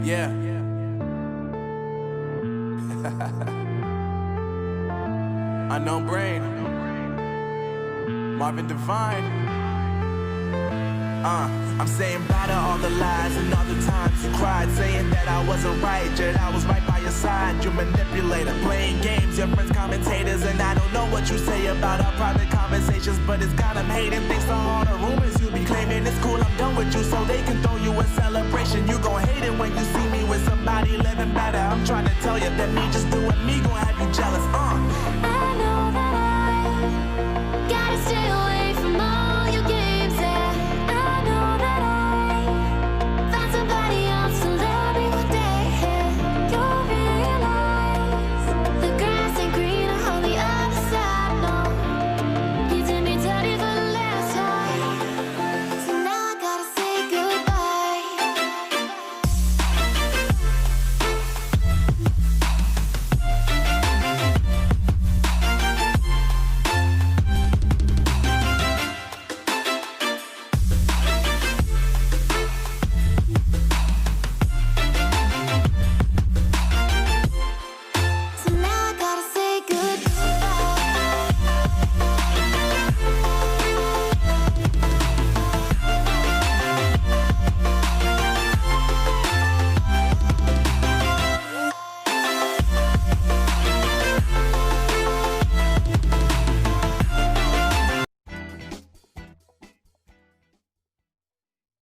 Yeah. Unknown Brain, Marvin Devine. I'm saying bye to all the lies and all the times you cried, saying that I wasn't right, yet I was right by your side. You manipulator, playing games, your friends commentators, and I don't know what you say about our private conversations, but it's got them hating. Thanks to all the rumors you be claiming. It's cool, I'm done with you, so they can throw you a celebration. You gon' hate it